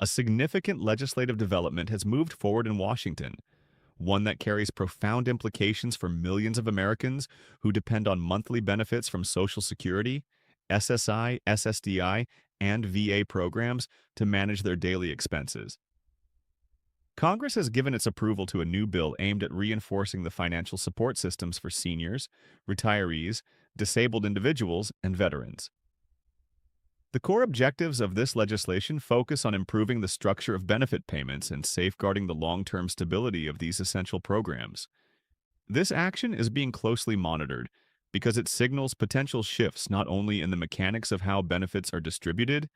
A significant legislative development has moved forward in Washington, one that carries profound implications for millions of Americans who depend on monthly benefits from Social Security, SSI, SSDI, and VA programs to manage their daily expenses. Congress has given its approval to a new bill aimed at reinforcing the financial support systems for seniors, retirees, disabled individuals, and veterans. The core objectives of this legislation focus on improving the structure of benefit payments and safeguarding the long-term stability of these essential programs. This action is being closely monitored because it signals potential shifts not only in the mechanics of how benefits are distributed,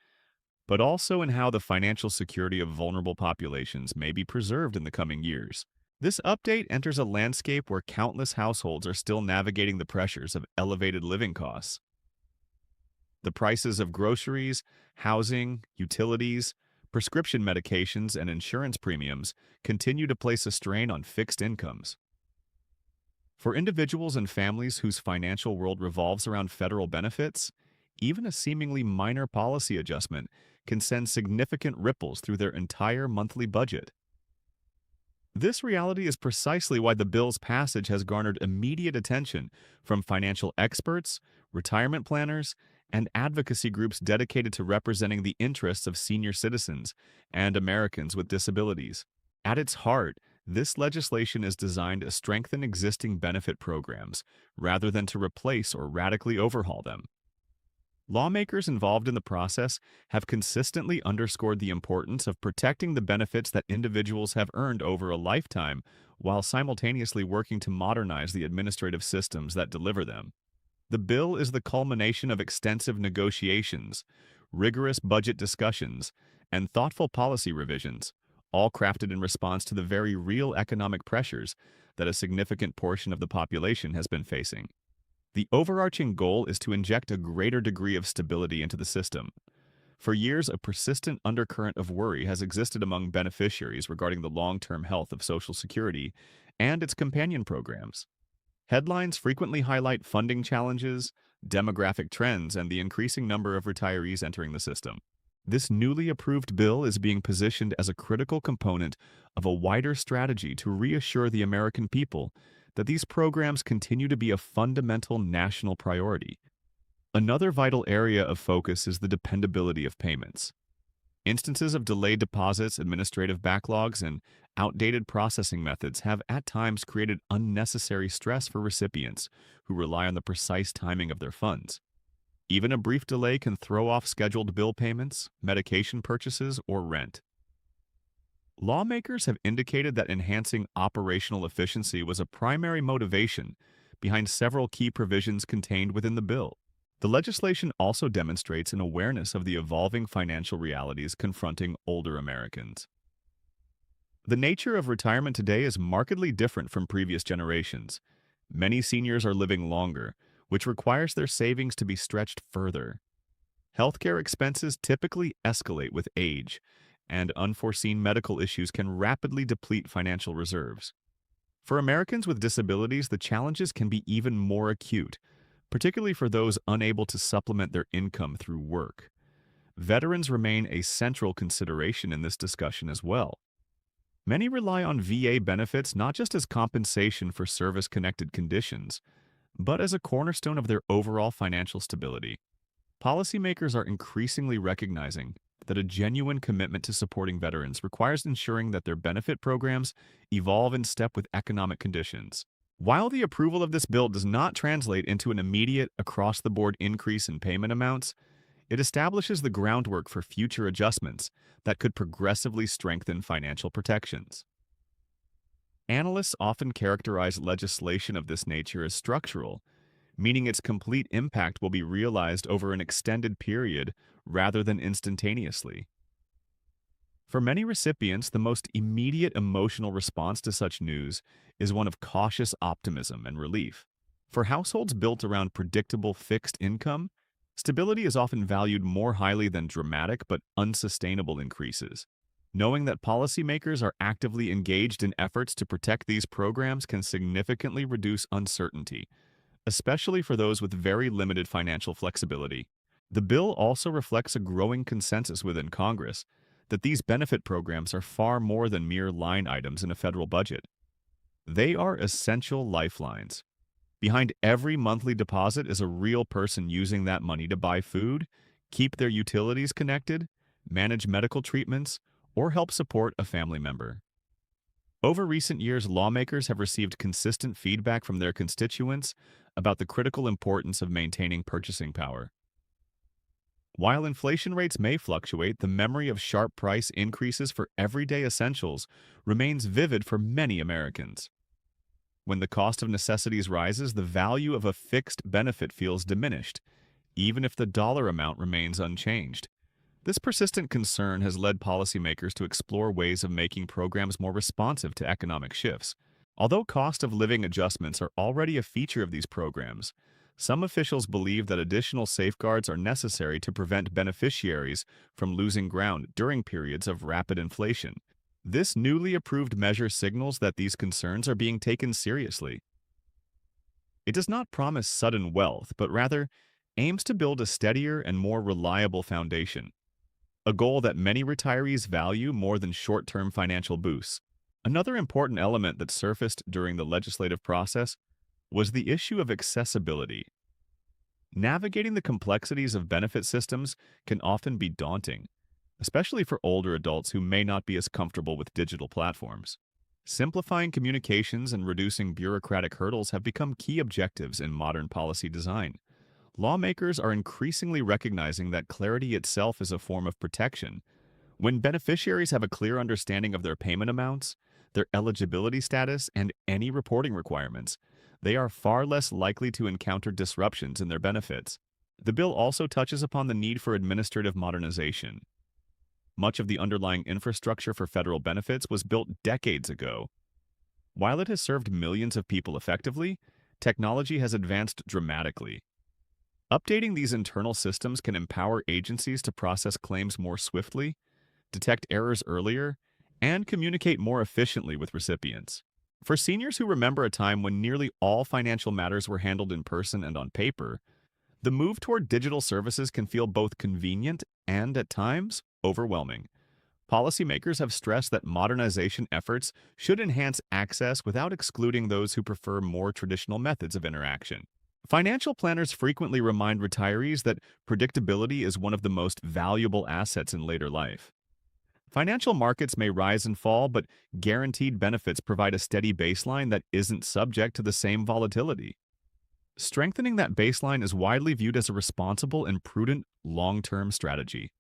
but also in how the financial security of vulnerable populations may be preserved in the coming years. This update enters a landscape where countless households are still navigating the pressures of elevated living costs. The prices of groceries, housing, utilities, prescription medications, and insurance premiums continue to place a strain on fixed incomes. For individuals and families whose financial world revolves around federal benefits, even a seemingly minor policy adjustment can send significant ripples through their entire monthly budget. This reality is precisely why the bill's passage has garnered immediate attention from financial experts, retirement planners, and advocacy groups dedicated to representing the interests of senior citizens and Americans with disabilities. At its heart, this legislation is designed to strengthen existing benefit programs rather than to replace or radically overhaul them. Lawmakers involved in the process have consistently underscored the importance of protecting the benefits that individuals have earned over a lifetime while simultaneously working to modernize the administrative systems that deliver them. The bill is the culmination of extensive negotiations, rigorous budget discussions, and thoughtful policy revisions, all crafted in response to the very real economic pressures that a significant portion of the population has been facing. The overarching goal is to inject a greater degree of stability into the system. For years, a persistent undercurrent of worry has existed among beneficiaries regarding the long-term health of Social Security and its companion programs. Headlines frequently highlight funding challenges, demographic trends, and the increasing number of retirees entering the system. This newly approved bill is being positioned as a critical component of a wider strategy to reassure the American people that these programs continue to be a fundamental national priority. Another vital area of focus is the dependability of payments. Instances of delayed deposits, administrative backlogs, and outdated processing methods have at times created unnecessary stress for recipients who rely on the precise timing of their funds. Even a brief delay can throw off scheduled bill payments, medication purchases, or rent. Lawmakers have indicated that enhancing operational efficiency was a primary motivation behind several key provisions contained within the bill. The legislation also demonstrates an awareness of the evolving financial realities confronting older Americans. The nature of retirement today is markedly different from previous generations. Many seniors are living longer, which requires their savings to be stretched further. Healthcare expenses typically escalate with age, and unforeseen medical issues can rapidly deplete financial reserves. For Americans with disabilities, the challenges can be even more acute, particularly for those unable to supplement their income through work. Veterans remain a central consideration in this discussion as well. Many rely on VA benefits not just as compensation for service-connected conditions, but as a cornerstone of their overall financial stability. Policymakers are increasingly recognizing that a genuine commitment to supporting veterans requires ensuring that their benefit programs evolve in step with economic conditions. While the approval of this bill does not translate into an immediate, across-the-board increase in payment amounts, it establishes the groundwork for future adjustments that could progressively strengthen financial protections. Analysts often characterize legislation of this nature as structural, meaning its complete impact will be realized over an extended period rather than instantaneously. For many recipients, the most immediate emotional response to such news is one of cautious optimism and relief. For households built around predictable fixed income, stability is often valued more highly than dramatic but unsustainable increases. Knowing that policymakers are actively engaged in efforts to protect these programs can significantly reduce uncertainty, especially for those with very limited financial flexibility. The bill also reflects a growing consensus within Congress that these benefit programs are far more than mere line items in a federal budget. They are essential lifelines. Behind every monthly deposit is a real person using that money to buy food, keep their utilities connected, manage medical treatments, or help support a family member. Over recent years, lawmakers have received consistent feedback from their constituents about the critical importance of maintaining purchasing power. While inflation rates may fluctuate, the memory of sharp price increases for everyday essentials remains vivid for many Americans. When the cost of necessities rises, the value of a fixed benefit feels diminished, even if the dollar amount remains unchanged. This persistent concern has led policymakers to explore ways of making programs more responsive to economic shifts. Although cost of living adjustments are already a feature of these programs, some officials believe that additional safeguards are necessary to prevent beneficiaries from losing ground during periods of rapid inflation. This newly approved measure signals that these concerns are being taken seriously. It does not promise sudden wealth, but rather aims to build a steadier and more reliable foundation, a goal that many retirees value more than short-term financial boosts. Another important element that surfaced during the legislative process was the issue of accessibility. Navigating the complexities of benefit systems can often be daunting, especially for older adults who may not be as comfortable with digital platforms. Simplifying communications and reducing bureaucratic hurdles have become key objectives in modern policy design. Lawmakers are increasingly recognizing that clarity itself is a form of protection. When beneficiaries have a clear understanding of their payment amounts, their eligibility status, and any reporting requirements, they are far less likely to encounter disruptions in their benefits. The bill also touches upon the need for administrative modernization. Much of the underlying infrastructure for federal benefits was built decades ago. While it has served millions of people effectively, technology has advanced dramatically. Updating these internal systems can empower agencies to process claims more swiftly, detect errors earlier, and communicate more efficiently with recipients. For seniors who remember a time when nearly all financial matters were handled in person and on paper, the move toward digital services can feel both convenient and, at times, overwhelming. Policymakers have stressed that modernization efforts should enhance access without excluding those who prefer more traditional methods of interaction. Financial planners frequently remind retirees that predictability is one of the most valuable assets in later life. Financial markets may rise and fall, but guaranteed benefits provide a steady baseline that isn't subject to the same volatility. Strengthening that baseline is widely viewed as a responsible and prudent long-term strategy.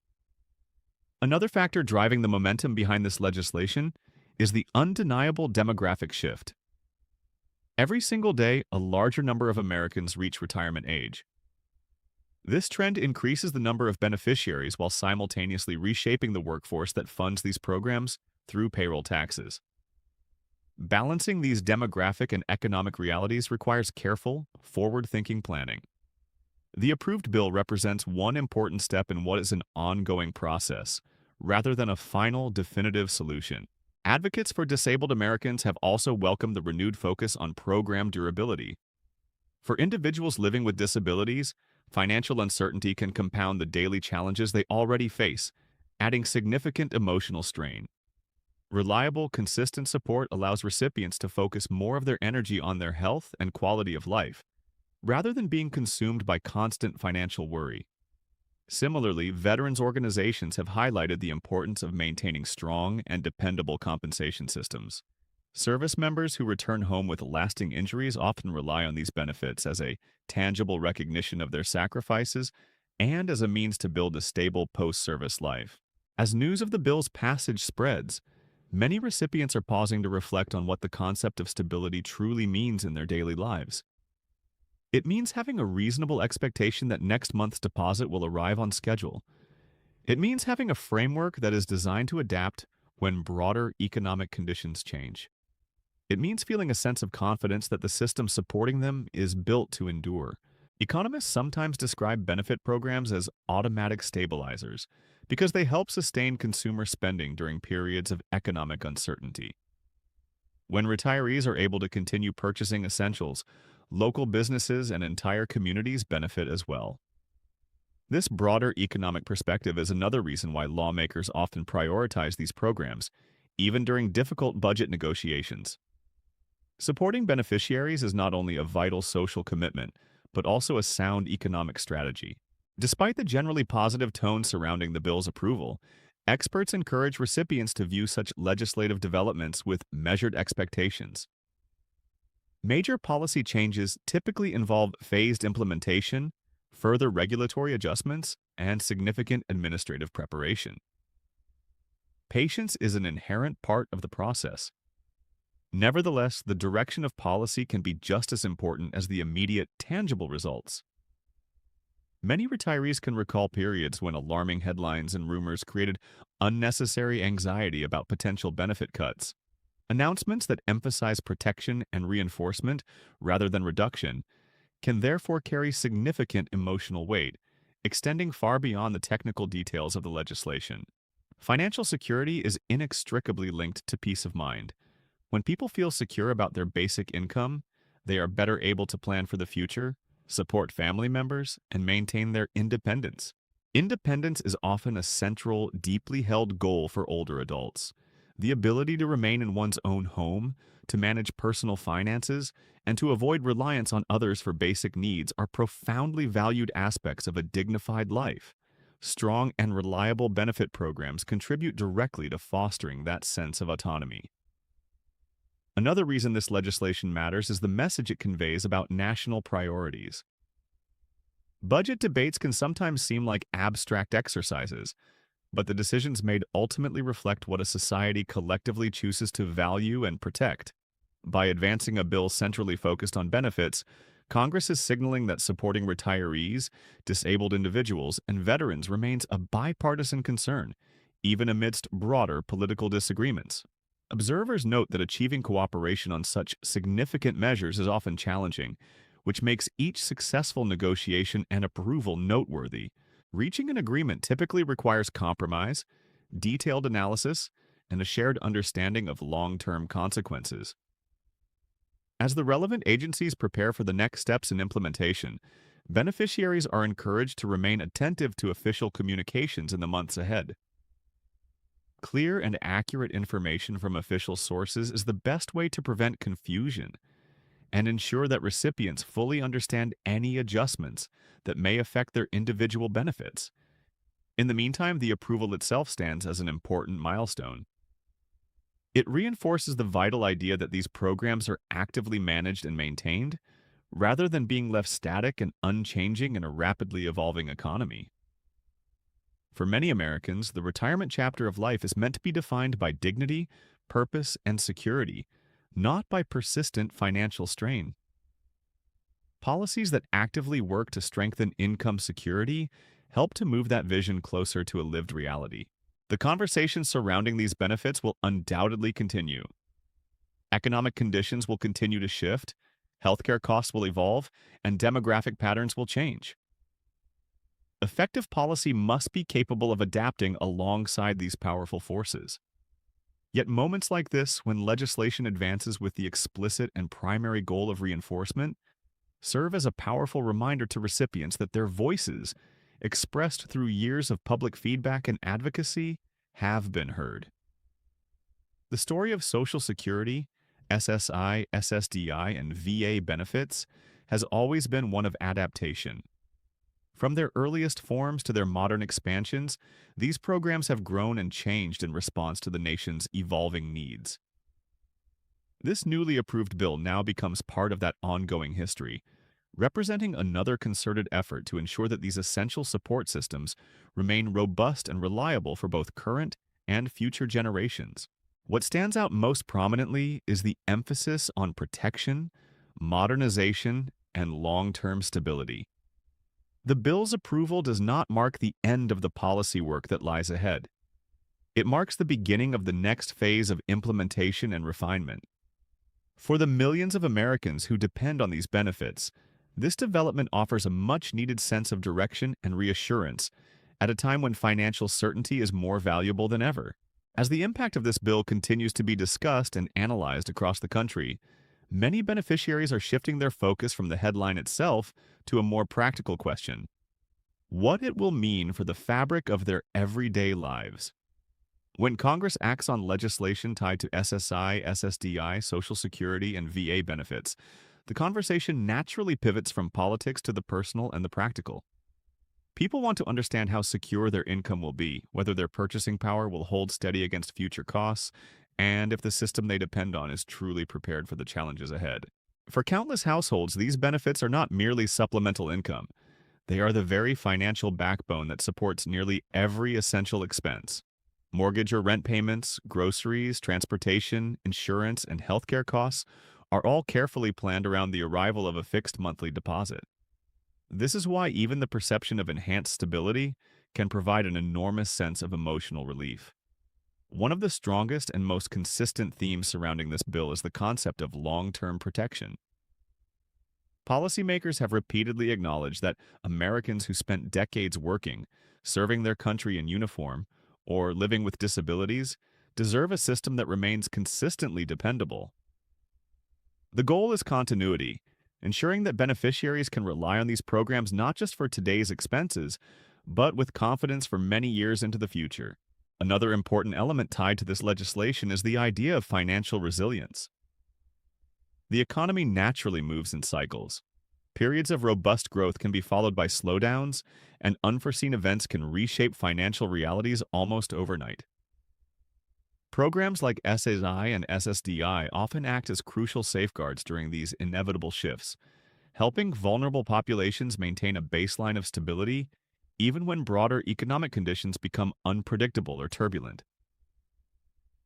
Another factor driving the momentum behind this legislation is the undeniable demographic shift. Every single day, a larger number of Americans reach retirement age. This trend increases the number of beneficiaries while simultaneously reshaping the workforce that funds these programs through payroll taxes. Balancing these demographic and economic realities requires careful, forward-thinking planning. The approved bill represents one important step in what is an ongoing process, rather than a final, definitive solution. Advocates for disabled Americans have also welcomed the renewed focus on program durability. For individuals living with disabilities, financial uncertainty can compound the daily challenges they already face, adding significant emotional strain. Reliable, consistent support allows recipients to focus more of their energy on their health and quality of life, rather than being consumed by constant financial worry. Similarly, veterans organizations have highlighted the importance of maintaining strong and dependable compensation systems. Service members who return home with lasting injuries often rely on these benefits as a tangible recognition of their sacrifices and as a means to build a stable post-service life. As news of the bill's passage spreads, many recipients are pausing to reflect on what the concept of stability truly means in their daily lives. It means having a reasonable expectation that next month's deposit will arrive on schedule. It means having a framework that is designed to adapt when broader economic conditions change. It means feeling a sense of confidence that the system supporting them is built to endure. Economists sometimes describe benefit programs as automatic stabilizers because they help sustain consumer spending during periods of economic uncertainty. When retirees are able to continue purchasing essentials, local businesses and entire communities benefit as well. This broader economic perspective is another reason why lawmakers often prioritize these programs, even during difficult budget negotiations. Supporting beneficiaries is not only a vital social commitment, but also a sound economic strategy. Despite the generally positive tone surrounding the bill's approval, experts encourage recipients to view such legislative developments with measured expectations. Major policy changes typically involve phased implementation, further regulatory adjustments, and significant administrative preparation. Patience is an inherent part of the process. Nevertheless, the direction of policy can be just as important as the immediate, tangible results. Many retirees can recall periods when alarming headlines and rumors created unnecessary anxiety about potential benefit cuts. Announcements that emphasize protection and reinforcement rather than reduction can therefore carry significant emotional weight, extending far beyond the technical details of the legislation. Financial security is inextricably linked to peace of mind. When people feel secure about their basic income, they are better able to plan for the future, support family members, and maintain their independence. Independence is often a central, deeply held goal for older adults. The ability to remain in one's own home, to manage personal finances, and to avoid reliance on others for basic needs are profoundly valued aspects of a dignified life. Strong and reliable benefit programs contribute directly to fostering that sense of autonomy. Another reason this legislation matters is the message it conveys about national priorities. Budget debates can sometimes seem like abstract exercises, but the decisions made ultimately reflect what a society collectively chooses to value and protect. By advancing a bill centrally focused on benefits, Congress is signaling that supporting retirees, disabled individuals, and veterans remains a bipartisan concern, even amidst broader political disagreements. Observers note that achieving cooperation on such significant measures is often challenging, which makes each successful negotiation and approval noteworthy. Reaching an agreement typically requires compromise, detailed analysis, and a shared understanding of long-term consequences. As the relevant agencies prepare for the next steps in implementation, beneficiaries are encouraged to remain attentive to official communications in the months ahead. Clear and accurate information from official sources is the best way to prevent confusion and ensure that recipients fully understand any adjustments that may affect their individual benefits. In the meantime, the approval itself stands as an important milestone. It reinforces the vital idea that these programs are actively managed and maintained, rather than being left static and unchanging in a rapidly evolving economy. For many Americans, the retirement chapter of life is meant to be defined by dignity, purpose, and security, not by persistent financial strain. Policies that actively work to strengthen income security help to move that vision closer to a lived reality. The conversation surrounding these benefits will undoubtedly continue. Economic conditions will continue to shift, healthcare costs will evolve, and demographic patterns will change. Effective policy must be capable of adapting alongside these powerful forces. Yet moments like this, when legislation advances with the explicit and primary goal of reinforcement, serve as a powerful reminder to recipients that their voices, expressed through years of public feedback and advocacy, have been heard. The story of Social Security, SSI, SSDI, and VA benefits has always been one of adaptation. From their earliest forms to their modern expansions, these programs have grown and changed in response to the nation's evolving needs. This newly approved bill now becomes part of that ongoing history, representing another concerted effort to ensure that these essential support systems remain robust and reliable for both current and future generations. What stands out most prominently is the emphasis on protection, modernization, and long-term stability. The bill's approval does not mark the end of the policy work that lies ahead. It marks the beginning of the next phase of implementation and refinement. For the millions of Americans who depend on these benefits, this development offers a much-needed sense of direction and reassurance at a time when financial certainty is more valuable than ever. As the impact of this bill continues to be discussed and analyzed across the country, many beneficiaries are shifting their focus from the headline itself to a more practical question. what it will mean for the fabric of their everyday lives. When Congress acts on legislation tied to SSI, SSDI, Social Security, and VA benefits, the conversation naturally pivots from politics to the personal and the practical. People want to understand how secure their income will be, whether their purchasing power will hold steady against future costs, and if the system they depend on is truly prepared for the challenges ahead. For countless households, these benefits are not merely supplemental income. They are the very financial backbone that supports nearly every essential expense. Mortgage or rent payments, groceries, transportation, insurance, and healthcare costs are all carefully planned around the arrival of a fixed monthly deposit. This is why even the perception of enhanced stability can provide an enormous sense of emotional relief. One of the strongest and most consistent themes surrounding this bill is the concept of long-term protection. Policymakers have repeatedly acknowledged that Americans who spent decades working, serving their country in uniform, or living with disabilities deserve a system that remains consistently dependable. The goal is continuity, ensuring that beneficiaries can rely on these programs not just for today's expenses, but with confidence for many years into the future. Another important element tied to this legislation is the idea of financial resilience. The economy naturally moves in cycles. Periods of robust growth can be followed by slowdowns, and unforeseen events can reshape financial realities almost overnight. Programs like SSI and SSDI often act as crucial safeguards during these inevitable shifts, helping vulnerable populations maintain a baseline of stability even when broader economic conditions become unpredictable or turbulent.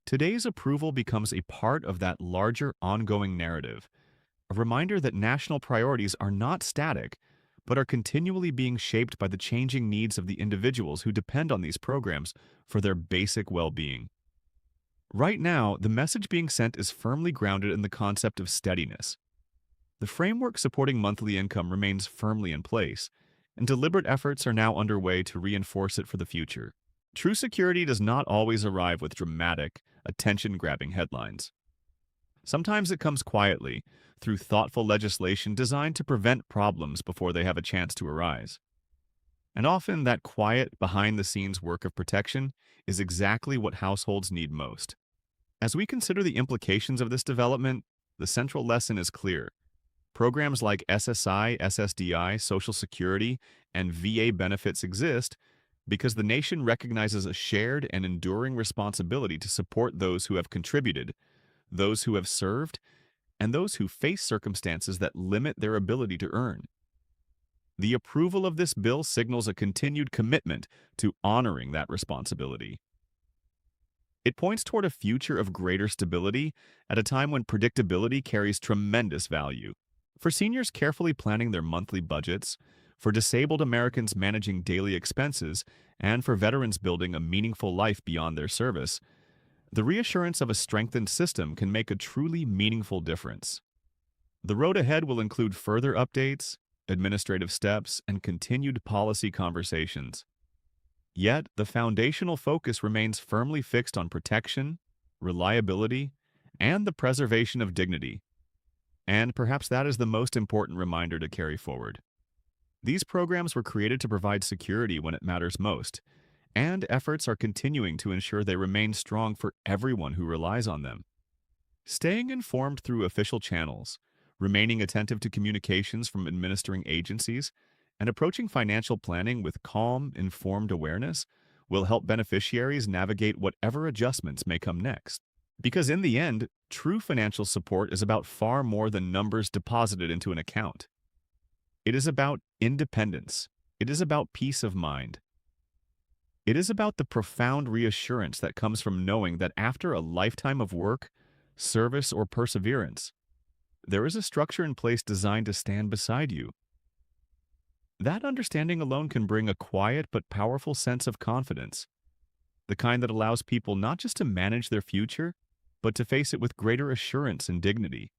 Today's approval becomes a part of that larger ongoing narrative, a reminder that national priorities are not static, but are continually being shaped by the changing needs of the individuals who depend on these programs for their basic well-being. Right now, the message being sent is firmly grounded in the concept of steadiness. The framework supporting monthly income remains firmly in place, and deliberate efforts are now underway to reinforce it for the future. True security does not always arrive with dramatic, attention-grabbing headlines. Sometimes it comes quietly, through thoughtful legislation designed to prevent problems before they have a chance to arise. And often that quiet, behind-the-scenes work of protection is exactly what households need most. As we consider the implications of this development, the central lesson is clear. Programs like SSI, SSDI, Social Security, and VA benefits exist because the nation recognizes a shared and enduring responsibility to support those who have contributed, those who have served, and those who face circumstances that limit their ability to earn. The approval of this bill signals a continued commitment to honoring that responsibility. It points toward a future of greater stability at a time when predictability carries tremendous value. For seniors carefully planning their monthly budgets, for disabled Americans managing daily expenses, and for veterans building a meaningful life beyond their service, the reassurance of a strengthened system can make a truly meaningful difference. The road ahead will include further updates, administrative steps, and continued policy conversations. Yet, the foundational focus remains firmly fixed on protection, reliability, and the preservation of dignity. And perhaps that is the most important reminder to carry forward. These programs were created to provide security when it matters most, and efforts are continuing to ensure they remain strong for everyone who relies on them. Staying informed through official channels, remaining attentive to communications from administering agencies, and approaching financial planning with calm, informed awareness will help beneficiaries navigate whatever adjustments may come next. Because in the end, true financial support is about far more than numbers deposited into an account. It is about independence. It is about peace of mind. It is about the profound reassurance that comes from knowing that after a lifetime of work, service, or perseverance, there is a structure in place designed to stand beside you. That understanding alone can bring a quiet but powerful sense of confidence, the kind that allows people not just to manage their future, but to face it with greater assurance and dignity.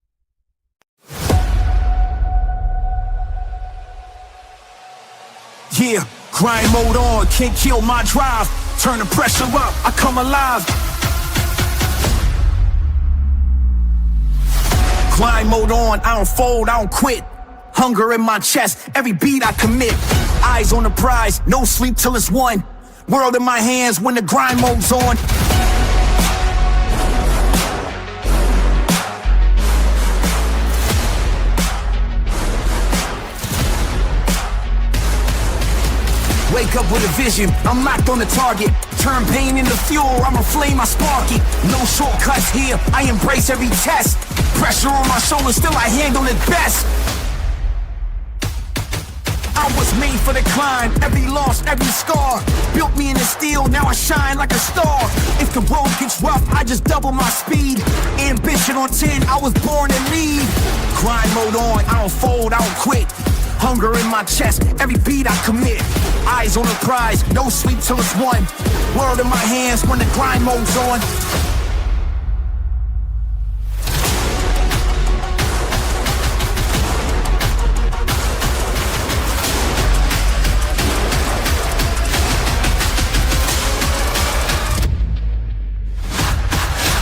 Yeah, grind mode on, can't kill my drive. Turn the pressure up, I come alive. Grind mode on, I don't fold, I don't quit. Hunger in my chest, every beat I commit. Eyes on the prize, no sleep till it's won. World in my hands when the grind mode's on. Wake up with a vision, I'm locked on the target. Turn pain into fuel, I'm a flame, I spark it. No shortcuts here, I embrace every test. Pressure on my shoulders, still I handle it best. I was made for the climb, every loss, every scar. Built me in the steel, now I shine like a star. If the road gets rough, I just double my speed. Ambition on 10, I was born to lead. Grind mode on, I don't fold, I don't quit. Hunger in my chest, every beat I commit. Eyes on the prize, no sleep till it's won. World in my hands when the grind mode's on.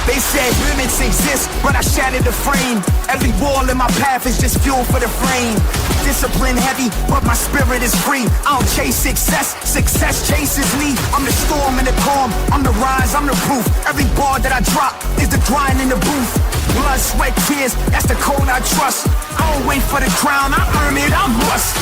They said limits exist, but I shattered the frame. Every wall in my path is just fuel for the frame. Discipline heavy, but my spirit is free. I don't chase success, success chases me. I'm the storm and the calm, I'm the rise, I'm the proof. Every bar that I drop is the grind in the booth. Blood, sweat, tears, that's the code I trust. I don't wait for the crown, I earn it, I'm rust.